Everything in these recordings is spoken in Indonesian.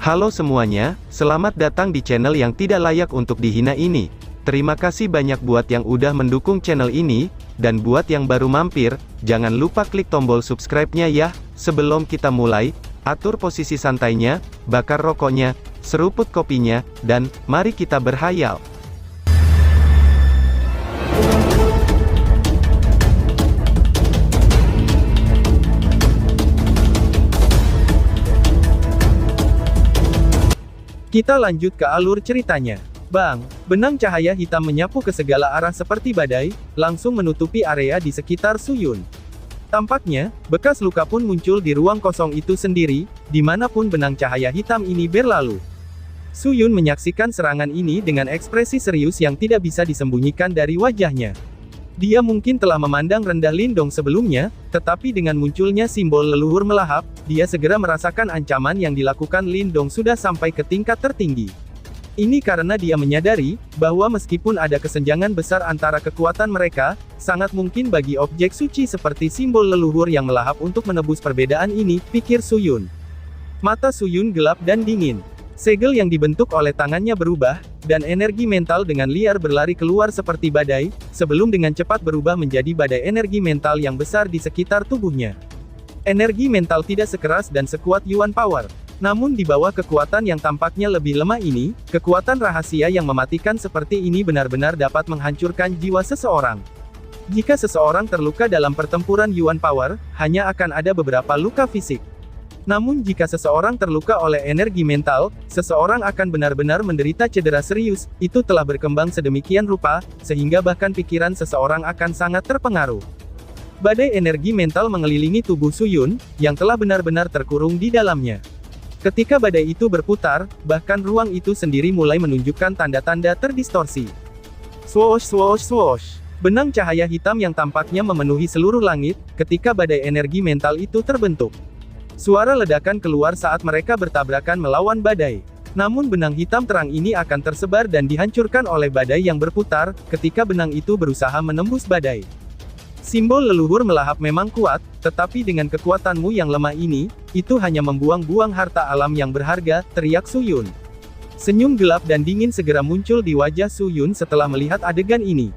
Halo semuanya, selamat datang di channel yang tidak layak untuk dihina ini. Terima kasih banyak buat yang udah mendukung channel ini, dan buat yang baru mampir, jangan lupa klik tombol subscribe-nya ya. Sebelum kita mulai, atur posisi santainya, bakar rokoknya, seruput kopinya, dan mari kita berhayal. Kita lanjut ke alur ceritanya. Bang, benang cahaya hitam menyapu ke segala arah seperti badai, langsung menutupi area di sekitar Suyun. Tampaknya, bekas luka pun muncul di ruang kosong itu sendiri, dimanapun benang cahaya hitam ini berlalu. Suyun menyaksikan serangan ini dengan ekspresi serius yang tidak bisa disembunyikan dari wajahnya. Dia mungkin telah memandang rendah Lindong sebelumnya, tetapi dengan munculnya simbol leluhur melahap, dia segera merasakan ancaman yang dilakukan Lindong sudah sampai ke tingkat tertinggi. Ini karena dia menyadari, bahwa meskipun ada kesenjangan besar antara kekuatan mereka, sangat mungkin bagi objek suci seperti simbol leluhur yang melahap untuk menebus perbedaan ini, pikir Suyun. Mata Suyun gelap dan dingin. Segel yang dibentuk oleh tangannya berubah, dan energi mental dengan liar berlari keluar seperti badai, sebelum dengan cepat berubah menjadi badai energi mental yang besar di sekitar tubuhnya. Energi mental tidak sekeras dan sekuat Yuan Power. Namun di bawah kekuatan yang tampaknya lebih lemah ini, kekuatan rahasia yang mematikan seperti ini benar-benar dapat menghancurkan jiwa seseorang. Jika seseorang terluka dalam pertempuran Yuan Power, hanya akan ada beberapa luka fisik. Namun jika seseorang terluka oleh energi mental, seseorang akan benar-benar menderita cedera serius. Itu telah berkembang sedemikian rupa, sehingga bahkan pikiran seseorang akan sangat terpengaruh. Badai energi mental mengelilingi tubuh Suyun, yang telah benar-benar terkurung di dalamnya. Ketika badai itu berputar, bahkan ruang itu sendiri mulai menunjukkan tanda-tanda terdistorsi. Swoosh swoosh swoosh. Benang cahaya hitam yang tampaknya memenuhi seluruh langit, ketika badai energi mental itu terbentuk. Suara ledakan keluar saat mereka bertabrakan melawan badai. Namun benang hitam terang ini akan tersebar dan dihancurkan oleh badai yang berputar, ketika benang itu berusaha menembus badai. Simbol leluhur melahap memang kuat, tetapi dengan kekuatanmu yang lemah ini, itu hanya membuang-buang harta alam yang berharga, teriak Suyun. Senyum gelap dan dingin segera muncul di wajah Suyun setelah melihat adegan ini.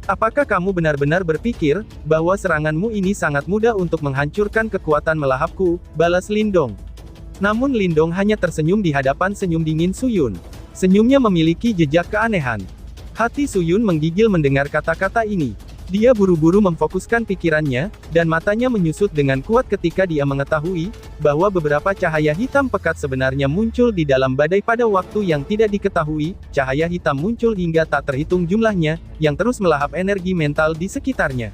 Apakah kamu benar-benar berpikir, bahwa seranganmu ini sangat mudah untuk menghancurkan kekuatan melahapku, balas Lindong. Namun Lindong hanya tersenyum di hadapan senyum dingin Suyun. Senyumnya memiliki jejak keanehan. Hati Suyun menggigil mendengar kata-kata ini. Dia buru-buru memfokuskan pikirannya, dan matanya menyusut dengan kuat ketika dia mengetahui, bahwa beberapa cahaya hitam pekat sebenarnya muncul di dalam badai pada waktu yang tidak diketahui. Cahaya hitam muncul hingga tak terhitung jumlahnya, yang terus melahap energi mental di sekitarnya.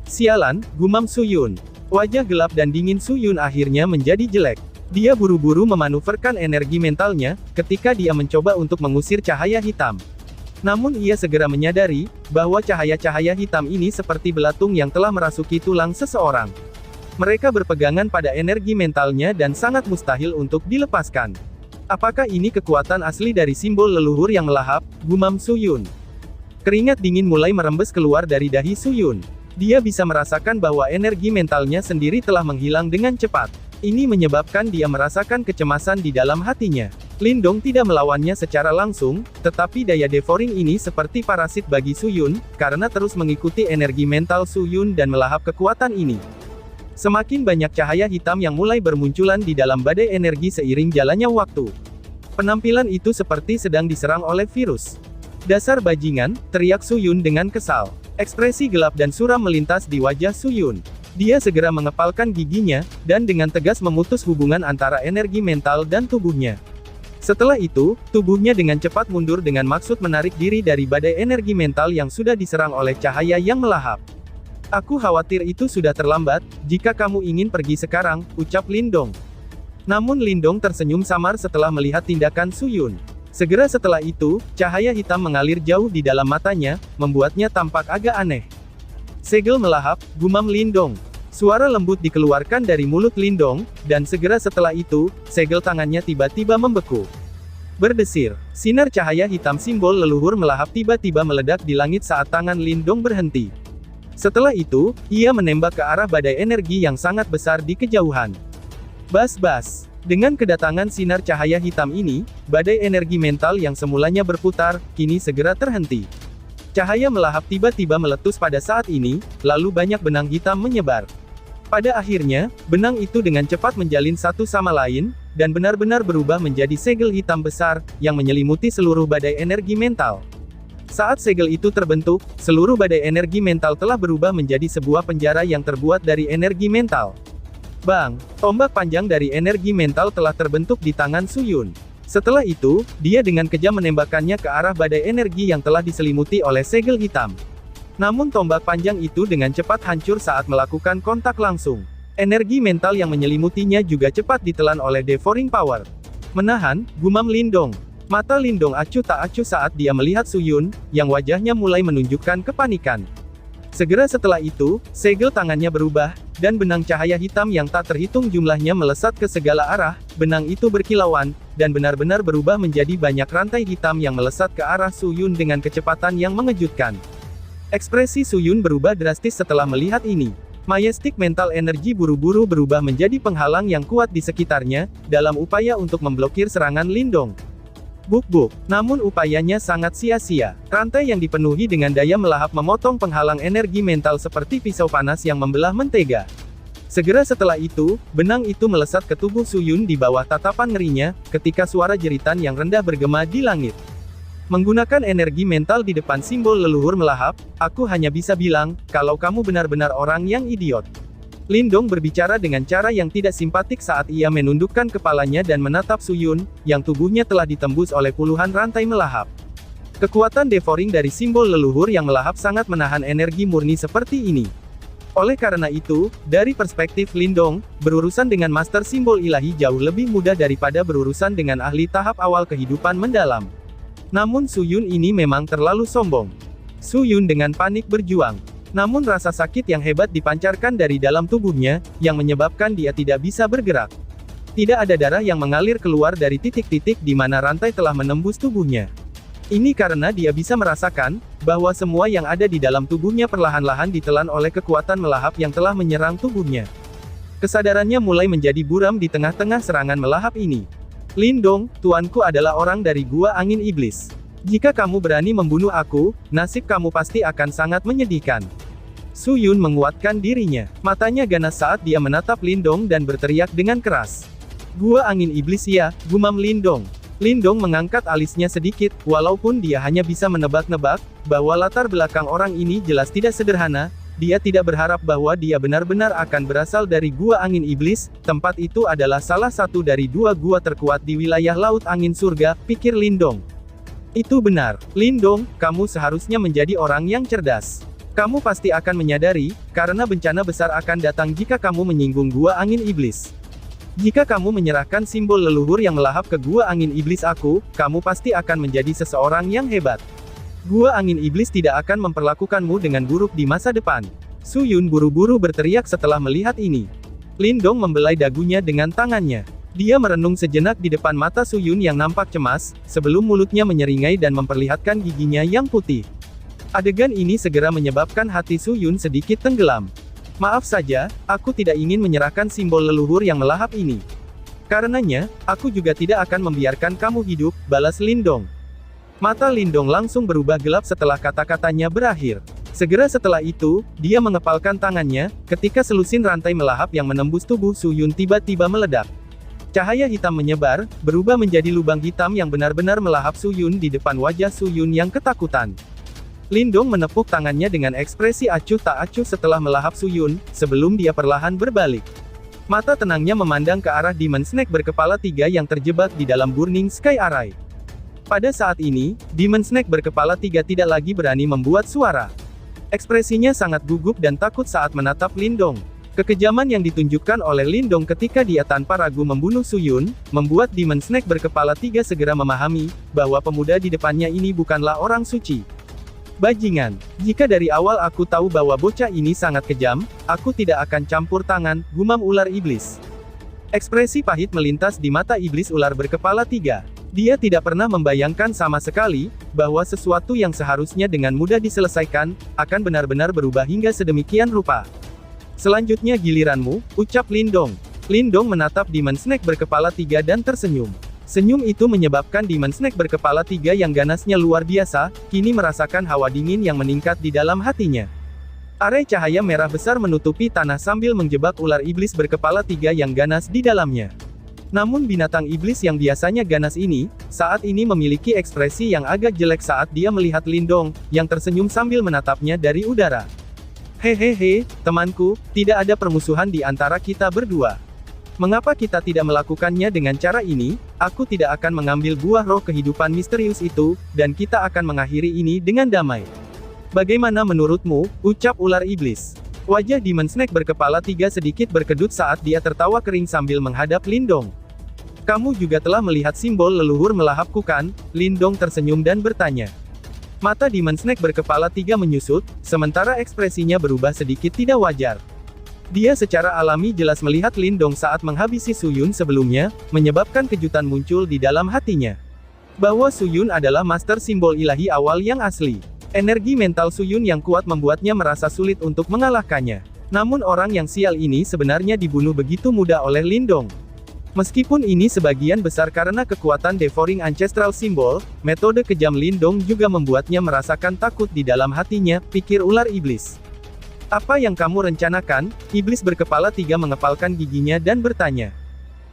Sialan, gumam Suyun. Wajah gelap dan dingin Suyun akhirnya menjadi jelek. Dia buru-buru memanuverkan energi mentalnya, ketika dia mencoba untuk mengusir cahaya hitam. Namun ia segera menyadari, bahwa cahaya-cahaya hitam ini seperti belatung yang telah merasuki tulang seseorang. Mereka berpegangan pada energi mentalnya dan sangat mustahil untuk dilepaskan. Apakah ini kekuatan asli dari simbol leluhur yang melahap, gumam Suyun. Keringat dingin mulai merembes keluar dari dahi Suyun. Dia bisa merasakan bahwa energi mentalnya sendiri telah menghilang dengan cepat. Ini menyebabkan dia merasakan kecemasan di dalam hatinya. Lindong tidak melawannya secara langsung, tetapi daya devouring ini seperti parasit bagi Suyun, karena terus mengikuti energi mental Suyun dan melahap kekuatan ini. Semakin banyak cahaya hitam yang mulai bermunculan di dalam badai energi seiring jalannya waktu. Penampilan itu seperti sedang diserang oleh virus. Dasar bajingan, teriak Suyun dengan kesal. Ekspresi gelap dan suram melintas di wajah Suyun. Dia segera mengepalkan giginya, dan dengan tegas memutus hubungan antara energi mental dan tubuhnya. Setelah itu, tubuhnya dengan cepat mundur dengan maksud menarik diri dari badai energi mental yang sudah diserang oleh cahaya yang melahap. Aku khawatir itu sudah terlambat, jika kamu ingin pergi sekarang, ucap Lindong. Namun Lindong tersenyum samar setelah melihat tindakan Suyun. Segera setelah itu, cahaya hitam mengalir jauh di dalam matanya, membuatnya tampak agak aneh. Segel melahap, gumam Lindong. Suara lembut dikeluarkan dari mulut Lindong, dan segera setelah itu, segel tangannya tiba-tiba membeku. Berdesir, sinar cahaya hitam simbol leluhur melahap tiba-tiba meledak di langit saat tangan Lindong berhenti. Setelah itu, ia menembak ke arah badai energi yang sangat besar di kejauhan. Bas-bas. Dengan kedatangan sinar cahaya hitam ini, badai energi mental yang semulanya berputar, kini segera terhenti. Cahaya melahap tiba-tiba meletus pada saat ini, lalu banyak benang hitam menyebar. Pada akhirnya, benang itu dengan cepat menjalin satu sama lain, dan benar-benar berubah menjadi segel hitam besar, yang menyelimuti seluruh badai energi mental. Saat segel itu terbentuk, seluruh badai energi mental telah berubah menjadi sebuah penjara yang terbuat dari energi mental. Bang! Tombak panjang dari energi mental telah terbentuk di tangan Su Yun. Setelah itu, dia dengan kejam menembakkannya ke arah badai energi yang telah diselimuti oleh segel hitam. Namun tombak panjang itu dengan cepat hancur saat melakukan kontak langsung. Energi mental yang menyelimutinya juga cepat ditelan oleh Devouring Power. Menahan, gumam Lindong. Mata Lindong acuh tak acuh saat dia melihat Su Yun, yang wajahnya mulai menunjukkan kepanikan. Segera setelah itu, segel tangannya berubah, dan benang cahaya hitam yang tak terhitung jumlahnya melesat ke segala arah, benang itu berkilauan, dan benar-benar berubah menjadi banyak rantai hitam yang melesat ke arah Su Yun dengan kecepatan yang mengejutkan. Ekspresi Su Yun berubah drastis setelah melihat ini. Majestic Mental Energy buru-buru berubah menjadi penghalang yang kuat di sekitarnya, dalam upaya untuk memblokir serangan Lindong. Buk-buk. Namun upayanya sangat sia-sia. Rantai yang dipenuhi dengan daya melahap memotong penghalang energi mental seperti pisau panas yang membelah mentega. Segera setelah itu, benang itu melesat ke tubuh Su Yun di bawah tatapan ngerinya, ketika suara jeritan yang rendah bergema di langit. Menggunakan energi mental di depan simbol leluhur melahap, aku hanya bisa bilang, kalau kamu benar-benar orang yang idiot. Lindong berbicara dengan cara yang tidak simpatik saat ia menundukkan kepalanya dan menatap Su Yun, yang tubuhnya telah ditembus oleh puluhan rantai melahap. Kekuatan devouring dari simbol leluhur yang melahap sangat menahan energi murni seperti ini. Oleh karena itu, dari perspektif Lindong, berurusan dengan master simbol ilahi jauh lebih mudah daripada berurusan dengan ahli tahap awal kehidupan mendalam. Namun Su Yun ini memang terlalu sombong. Su Yun dengan panik berjuang. Namun rasa sakit yang hebat dipancarkan dari dalam tubuhnya, yang menyebabkan dia tidak bisa bergerak. Tidak ada darah yang mengalir keluar dari titik-titik di mana rantai telah menembus tubuhnya. Ini karena dia bisa merasakan, bahwa semua yang ada di dalam tubuhnya perlahan-lahan ditelan oleh kekuatan melahap yang telah menyerang tubuhnya. Kesadarannya mulai menjadi buram di tengah-tengah serangan melahap ini. Lindong, tuanku adalah orang dari Gua Angin Iblis. Jika kamu berani membunuh aku, nasib kamu pasti akan sangat menyedihkan. Su Yun menguatkan dirinya. Matanya ganas saat dia menatap Lindong dan berteriak dengan keras. Gua Angin Iblis ya, gumam Lindong. Lindong mengangkat alisnya sedikit, walaupun dia hanya bisa menebak-nebak, bahwa latar belakang orang ini jelas tidak sederhana. Dia tidak berharap bahwa dia benar-benar akan berasal dari Gua Angin Iblis, tempat itu adalah salah satu dari dua gua terkuat di wilayah Laut Angin Surga, pikir Lindong. Itu benar, Lindong, kamu seharusnya menjadi orang yang cerdas. Kamu pasti akan menyadari, karena bencana besar akan datang jika kamu menyinggung Gua Angin Iblis. Jika kamu menyerahkan simbol leluhur yang melahap ke Gua Angin Iblis aku, kamu pasti akan menjadi seseorang yang hebat. Gua Angin Iblis tidak akan memperlakukanmu dengan buruk di masa depan. Su Yun buru-buru berteriak setelah melihat ini. Lindong membelai dagunya dengan tangannya. Dia merenung sejenak di depan mata Su Yun yang nampak cemas, sebelum mulutnya menyeringai dan memperlihatkan giginya yang putih. Adegan ini segera menyebabkan hati Su Yun sedikit tenggelam. Maaf saja, aku tidak ingin menyerahkan simbol leluhur yang melahap ini. Karenanya, aku juga tidak akan membiarkan kamu hidup, balas Lindong. Mata Lindong langsung berubah gelap setelah kata-katanya berakhir. Segera setelah itu, dia mengepalkan tangannya, ketika selusin rantai melahap yang menembus tubuh Su Yun tiba-tiba meledak. Cahaya hitam menyebar, berubah menjadi lubang hitam yang benar-benar melahap Su Yun di depan wajah Su Yun yang ketakutan. Lindong menepuk tangannya dengan ekspresi acuh tak acuh setelah melahap Su Yun, sebelum dia perlahan berbalik. Mata tenangnya memandang ke arah Demon Snake berkepala 3 yang terjebak di dalam Burning Sky Array. Pada saat ini, Demon Snake berkepala 3 tidak lagi berani membuat suara. Ekspresinya sangat gugup dan takut saat menatap Lindong. Kekejaman yang ditunjukkan oleh Lindong ketika dia tanpa ragu membunuh Su Yun, membuat Demon Snake berkepala 3 segera memahami, bahwa pemuda di depannya ini bukanlah orang suci. Bajingan, jika dari awal aku tahu bahwa bocah ini sangat kejam, aku tidak akan campur tangan, gumam ular iblis. Ekspresi pahit melintas di mata iblis ular berkepala 3. Dia tidak pernah membayangkan sama sekali, bahwa sesuatu yang seharusnya dengan mudah diselesaikan, akan benar-benar berubah hingga sedemikian rupa. Selanjutnya giliranmu, ucap Lindong. Lindong menatap Demon Snake berkepala 3 dan tersenyum. Senyum itu menyebabkan Demon Snake berkepala 3 yang ganasnya luar biasa, kini merasakan hawa dingin yang meningkat di dalam hatinya. Area cahaya merah besar menutupi tanah sambil menjebak ular iblis berkepala 3 yang ganas di dalamnya. Namun binatang iblis yang biasanya ganas ini, saat ini memiliki ekspresi yang agak jelek saat dia melihat Lindong, yang tersenyum sambil menatapnya dari udara. Hehehe, temanku, tidak ada permusuhan di antara kita berdua. Mengapa kita tidak melakukannya dengan cara ini? Aku tidak akan mengambil buah roh kehidupan misterius itu, dan kita akan mengakhiri ini dengan damai. Bagaimana menurutmu? Ucap ular iblis. Wajah Demon Snake berkepala 3 sedikit berkedut saat dia tertawa kering sambil menghadap Lindong. Kamu juga telah melihat simbol leluhur melahapku kan? Lindong tersenyum dan bertanya. Mata Demon Snake berkepala 3 menyusut, sementara ekspresinya berubah sedikit tidak wajar. Dia secara alami jelas melihat Lindong saat menghabisi Suyun sebelumnya, menyebabkan kejutan muncul di dalam hatinya. Bahwa Suyun adalah master simbol ilahi awal yang asli. Energi mental Suyun yang kuat membuatnya merasa sulit untuk mengalahkannya. Namun orang yang sial ini sebenarnya dibunuh begitu mudah oleh Lindong. Meskipun ini sebagian besar karena kekuatan Devouring Ancestral Symbol, metode kejam Lindong juga membuatnya merasakan takut di dalam hatinya, pikir ular iblis. Apa yang kamu rencanakan? Iblis berkepala 3 mengepalkan giginya dan bertanya.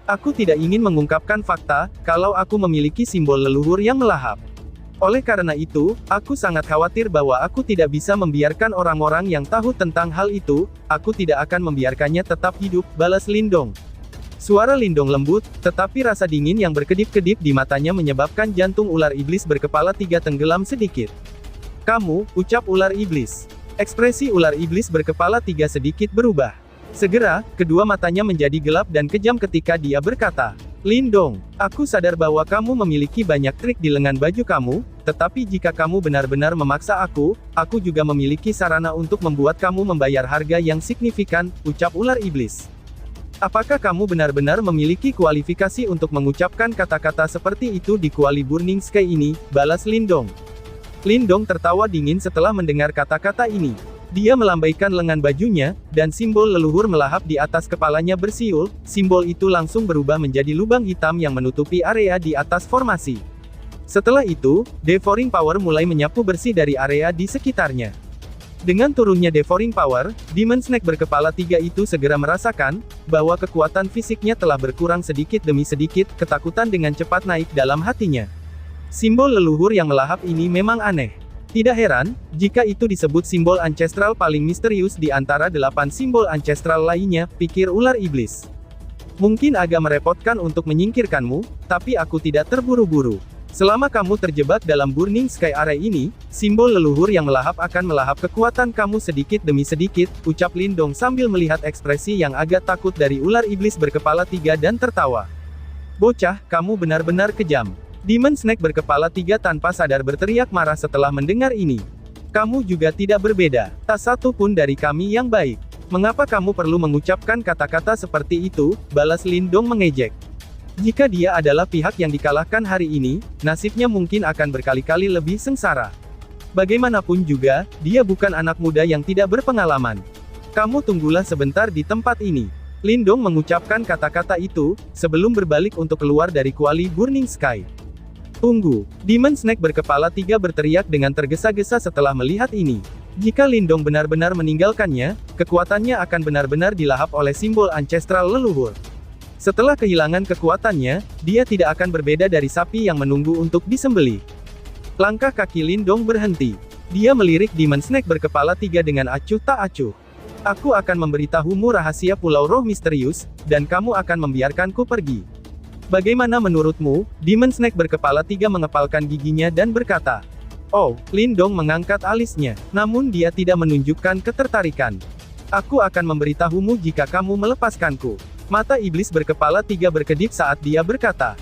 Aku tidak ingin mengungkapkan fakta, kalau aku memiliki simbol leluhur yang melahap. Oleh karena itu, aku sangat khawatir bahwa aku tidak bisa membiarkan orang-orang yang tahu tentang hal itu, aku tidak akan membiarkannya tetap hidup, balas Lindong. Suara Lindong lembut, tetapi rasa dingin yang berkedip-kedip di matanya menyebabkan jantung ular iblis berkepala 3 tenggelam sedikit. Kamu, ucap ular iblis. Ekspresi ular iblis berkepala 3 sedikit berubah. Segera, kedua matanya menjadi gelap dan kejam ketika dia berkata, Lindong, aku sadar bahwa kamu memiliki banyak trik di lengan baju kamu, tetapi jika kamu benar-benar memaksa aku juga memiliki sarana untuk membuat kamu membayar harga yang signifikan, ucap ular iblis. Apakah kamu benar-benar memiliki kualifikasi untuk mengucapkan kata-kata seperti itu di Kuali Burning Sky ini, balas Lindong. Lindong tertawa dingin setelah mendengar kata-kata ini. Dia melambaikan lengan bajunya, dan simbol leluhur melahap di atas kepalanya bersiul, simbol itu langsung berubah menjadi lubang hitam yang menutupi area di atas formasi. Setelah itu, Devouring Power mulai menyapu bersih dari area di sekitarnya. Dengan turunnya Devouring Power, Demon Snake berkepala 3 itu segera merasakan, bahwa kekuatan fisiknya telah berkurang sedikit demi sedikit, ketakutan dengan cepat naik dalam hatinya. Simbol leluhur yang melahap ini memang aneh. Tidak heran, jika itu disebut simbol ancestral paling misterius di antara 8 simbol ancestral lainnya, pikir ular iblis. Mungkin agak merepotkan untuk menyingkirkanmu, tapi aku tidak terburu-buru. Selama kamu terjebak dalam Burning Sky Area ini, simbol leluhur yang melahap akan melahap kekuatan kamu sedikit demi sedikit, ucap Lindong sambil melihat ekspresi yang agak takut dari ular iblis berkepala 3 dan tertawa. Bocah, kamu benar-benar kejam. Demon Snake berkepala 3 tanpa sadar berteriak marah setelah mendengar ini. Kamu juga tidak berbeda, tak satu pun dari kami yang baik. Mengapa kamu perlu mengucapkan kata-kata seperti itu, balas Lindong mengejek. Jika dia adalah pihak yang dikalahkan hari ini, nasibnya mungkin akan berkali-kali lebih sengsara. Bagaimanapun juga, dia bukan anak muda yang tidak berpengalaman. Kamu tunggulah sebentar di tempat ini. Lindong mengucapkan kata-kata itu, sebelum berbalik untuk keluar dari Kuali Burning Sky. Tunggu, Demon Snake berkepala 3 berteriak dengan tergesa-gesa setelah melihat ini. Jika Lindong benar-benar meninggalkannya, kekuatannya akan benar-benar dilahap oleh simbol ancestral leluhur. Setelah kehilangan kekuatannya, dia tidak akan berbeda dari sapi yang menunggu untuk disembelih. Langkah kaki Lindong berhenti. Dia melirik Demon Snake berkepala 3 dengan acuh tak acuh. Aku akan memberitahumu rahasia Pulau Roh Misterius, dan kamu akan membiarkanku pergi. Bagaimana menurutmu? Demon Snake berkepala 3 mengepalkan giginya dan berkata. Oh, Lindong mengangkat alisnya, namun dia tidak menunjukkan ketertarikan. Aku akan memberitahumu jika kamu melepaskanku. Mata iblis berkepala 3 berkedip saat dia berkata.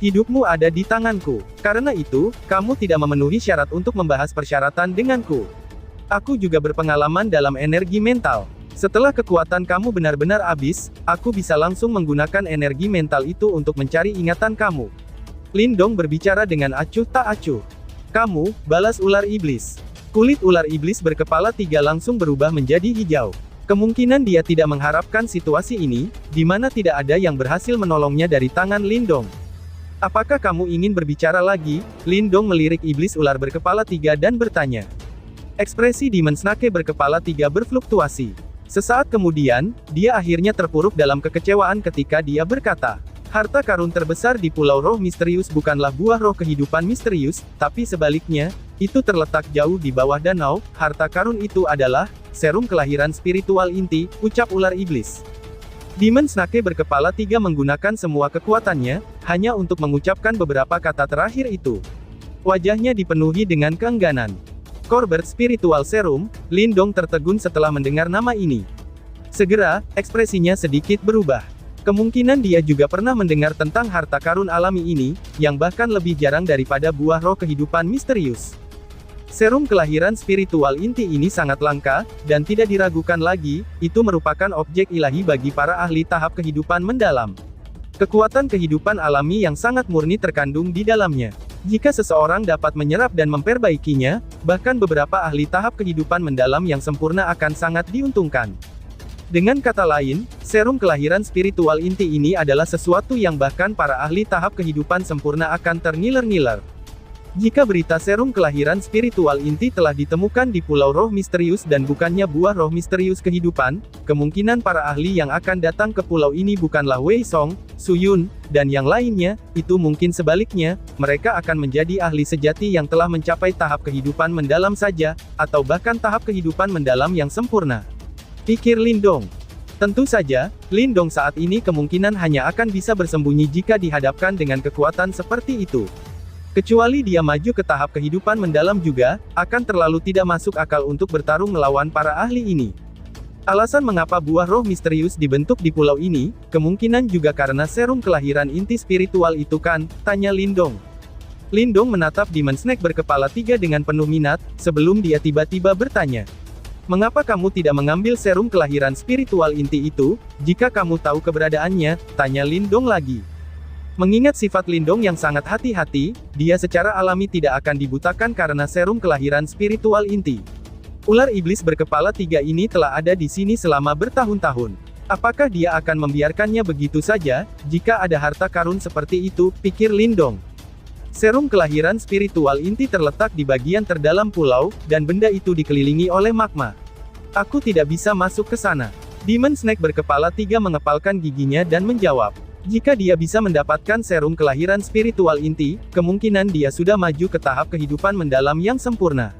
Hidupmu ada di tanganku. Karena itu, kamu tidak memenuhi syarat untuk membahas persyaratan denganku. Aku juga berpengalaman dalam energi mental. Setelah kekuatan kamu benar-benar habis, aku bisa langsung menggunakan energi mental itu untuk mencari ingatan kamu. Lindong berbicara dengan acuh tak acuh. Kamu, balas ular iblis. Kulit ular iblis berkepala 3 langsung berubah menjadi hijau. Kemungkinan dia tidak mengharapkan situasi ini, di mana tidak ada yang berhasil menolongnya dari tangan Lindong. Apakah kamu ingin berbicara lagi? Lindong melirik iblis ular berkepala 3 dan bertanya. Ekspresi Demon Snake berkepala 3 berfluktuasi. Sesaat kemudian, dia akhirnya terpuruk dalam kekecewaan ketika dia berkata, harta karun terbesar di Pulau Roh Misterius bukanlah buah roh kehidupan misterius, tapi sebaliknya, itu terletak jauh di bawah danau. Harta karun itu adalah serum kelahiran spiritual inti, ucap ular iblis. Demon Snake berkepala 3 menggunakan semua kekuatannya, hanya untuk mengucapkan beberapa kata terakhir itu. Wajahnya dipenuhi dengan keengganan. Corbett Spiritual Serum, Lindong tertegun setelah mendengar nama ini. Segera, ekspresinya sedikit berubah. Kemungkinan dia juga pernah mendengar tentang harta karun alami ini, yang bahkan lebih jarang daripada buah roh kehidupan misterius. Serum kelahiran spiritual inti ini sangat langka, dan tidak diragukan lagi, itu merupakan objek ilahi bagi para ahli tahap kehidupan mendalam. Kekuatan kehidupan alami yang sangat murni terkandung di dalamnya. Jika seseorang dapat menyerap dan memperbaikinya, bahkan beberapa ahli tahap kehidupan mendalam yang sempurna akan sangat diuntungkan. Dengan kata lain, serum kelahiran spiritual inti ini adalah sesuatu yang bahkan para ahli tahap kehidupan sempurna akan terngiler-ngiler. Jika berita serum kelahiran spiritual inti telah ditemukan di Pulau Roh Misterius dan bukannya buah roh misterius kehidupan, kemungkinan para ahli yang akan datang ke pulau ini bukanlah Wei Song, Su Yun, dan yang lainnya. Itu mungkin sebaliknya, mereka akan menjadi ahli sejati yang telah mencapai tahap kehidupan mendalam saja, atau bahkan tahap kehidupan mendalam yang sempurna. Pikir Lindong. Tentu saja, Lindong saat ini kemungkinan hanya akan bisa bersembunyi jika dihadapkan dengan kekuatan seperti itu. Kecuali dia maju ke tahap kehidupan mendalam juga, akan terlalu tidak masuk akal untuk bertarung melawan para ahli ini. Alasan mengapa buah roh misterius dibentuk di pulau ini, kemungkinan juga karena serum kelahiran inti spiritual itu kan, tanya Lindong. Lindong menatap Demon Snake berkepala 3 dengan penuh minat, sebelum dia tiba-tiba bertanya. Mengapa kamu tidak mengambil serum kelahiran spiritual inti itu, jika kamu tahu keberadaannya, tanya Lindong lagi. Mengingat sifat Lindong yang sangat hati-hati, dia secara alami tidak akan dibutakan karena serum kelahiran spiritual inti. Ular iblis berkepala 3 ini telah ada di sini selama bertahun-tahun. Apakah dia akan membiarkannya begitu saja, jika ada harta karun seperti itu, pikir Lindong. Serum kelahiran spiritual inti terletak di bagian terdalam pulau, dan benda itu dikelilingi oleh magma. Aku tidak bisa masuk ke sana. Demon Snake berkepala 3 mengepalkan giginya dan menjawab. Jika dia bisa mendapatkan serum kelahiran spiritual inti, kemungkinan dia sudah maju ke tahap kehidupan mendalam yang sempurna.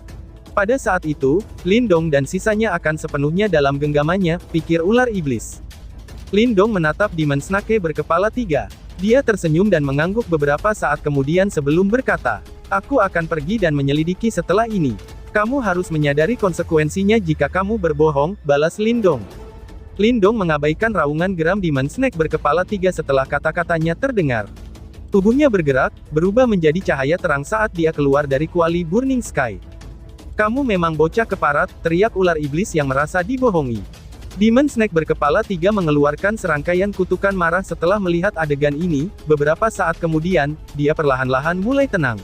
Pada saat itu, Lindong dan sisanya akan sepenuhnya dalam genggamannya, pikir ular iblis. Lindong menatap Demon Snake berkepala 3. Dia tersenyum dan mengangguk beberapa saat kemudian sebelum berkata, aku akan pergi dan menyelidiki setelah ini. Kamu harus menyadari konsekuensinya jika kamu berbohong, balas Lindong. Lindong mengabaikan raungan geram Demon Snake berkepala 3 setelah kata-katanya terdengar. Tubuhnya bergerak, berubah menjadi cahaya terang saat dia keluar dari kuali Burning Sky. Kamu memang bocah keparat, teriak ular iblis yang merasa dibohongi. Demon Snake berkepala 3 mengeluarkan serangkaian kutukan marah setelah melihat adegan ini. Beberapa saat kemudian, dia perlahan-lahan mulai tenang.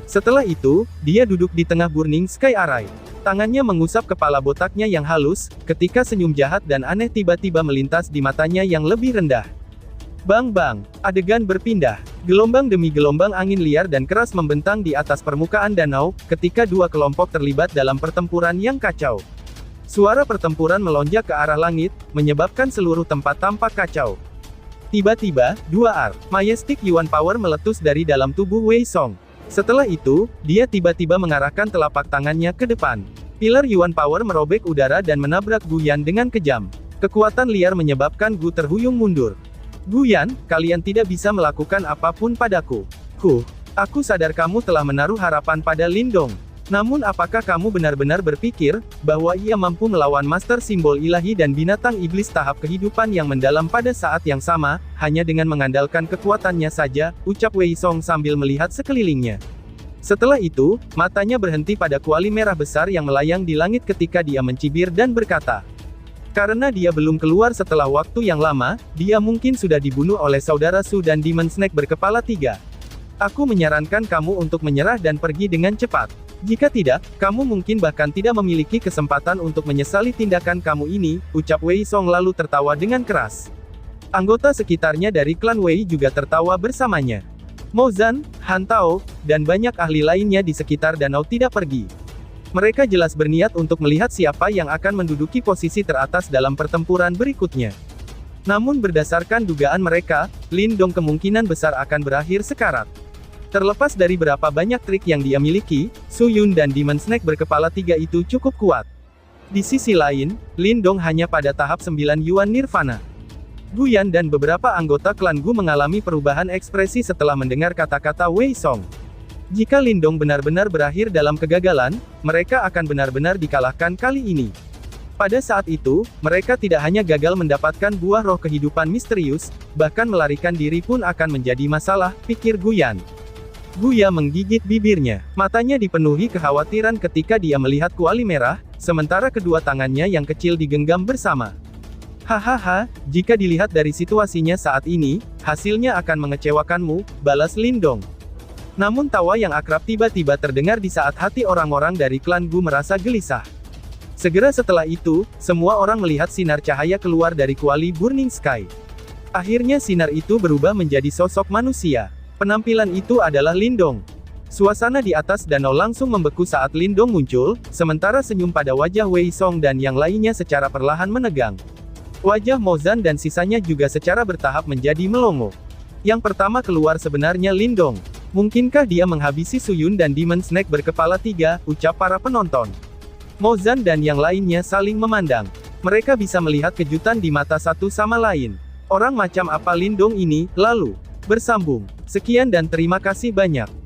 Setelah itu, dia duduk di tengah Burning Sky Array. Tangannya mengusap kepala botaknya yang halus, ketika senyum jahat dan aneh tiba-tiba melintas di matanya yang lebih rendah. Bang-bang, adegan berpindah. Gelombang demi gelombang angin liar dan keras membentang di atas permukaan danau, ketika dua kelompok terlibat dalam pertempuran yang kacau. Suara pertempuran melonjak ke arah langit, menyebabkan seluruh tempat tampak kacau. Tiba-tiba, dua Majestic Yuan Power meletus dari dalam tubuh Wei Song. Setelah itu, dia tiba-tiba mengarahkan telapak tangannya ke depan. Pilar Yuan Power merobek udara dan menabrak Gu Yan dengan kejam. Kekuatan liar menyebabkan Gu terhuyung mundur. Gu Yan, kalian tidak bisa melakukan apapun padaku. Aku sadar kamu telah menaruh harapan pada Lindong. Namun apakah kamu benar-benar berpikir, bahwa ia mampu melawan Master Simbol Ilahi dan binatang iblis tahap kehidupan yang mendalam pada saat yang sama, hanya dengan mengandalkan kekuatannya saja, ucap Wei Song sambil melihat sekelilingnya. Setelah itu, matanya berhenti pada kuali merah besar yang melayang di langit ketika dia mencibir dan berkata. Karena dia belum keluar setelah waktu yang lama, dia mungkin sudah dibunuh oleh saudara Su dan Demon Snake berkepala 3. Aku menyarankan kamu untuk menyerah dan pergi dengan cepat. Jika tidak, kamu mungkin bahkan tidak memiliki kesempatan untuk menyesali tindakan kamu ini, ucap Wei Song lalu tertawa dengan keras. Anggota sekitarnya dari klan Wei juga tertawa bersamanya. Mo Zan, Han Tao, dan banyak ahli lainnya di sekitar danau tidak pergi. Mereka jelas berniat untuk melihat siapa yang akan menduduki posisi teratas dalam pertempuran berikutnya. Namun berdasarkan dugaan mereka, Lin Dong kemungkinan besar akan berakhir sekarat. Terlepas dari berapa banyak trik yang dia miliki, Su Yun dan Demon Snake berkepala 3 itu cukup kuat. Di sisi lain, Lin Dong hanya pada tahap 9 Yuan Nirvana. Gu Yan dan beberapa anggota klan Gu mengalami perubahan ekspresi setelah mendengar kata-kata Wei Song. Jika Lin Dong benar-benar berakhir dalam kegagalan, mereka akan benar-benar dikalahkan kali ini. Pada saat itu, mereka tidak hanya gagal mendapatkan buah roh kehidupan misterius, bahkan melarikan diri pun akan menjadi masalah, pikir Gu Yan. Gu Ya menggigit bibirnya. Matanya dipenuhi kekhawatiran ketika dia melihat kuali merah, sementara kedua tangannya yang kecil digenggam bersama. Hahaha, jika dilihat dari situasinya saat ini, hasilnya akan mengecewakanmu, balas Lin Dong. Namun tawa yang akrab tiba-tiba terdengar di saat hati orang-orang dari klan Gu merasa gelisah. Segera setelah itu, semua orang melihat sinar cahaya keluar dari kuali Burning Sky. Akhirnya sinar itu berubah menjadi sosok manusia. Penampilan itu adalah Lin Dong. Suasana di atas danau langsung membeku saat Lin Dong muncul, sementara senyum pada wajah Wei Song dan yang lainnya secara perlahan menegang. Wajah Mo Zan dan sisanya juga secara bertahap menjadi melongo. Yang pertama keluar sebenarnya Lin Dong. Mungkinkah dia menghabisi Su Yun dan Demon Snake berkepala 3, ucap para penonton. Mo Zan dan yang lainnya saling memandang. Mereka bisa melihat kejutan di mata satu sama lain. Orang macam apa Lin Dong ini, lalu bersambung. Sekian dan terima kasih banyak.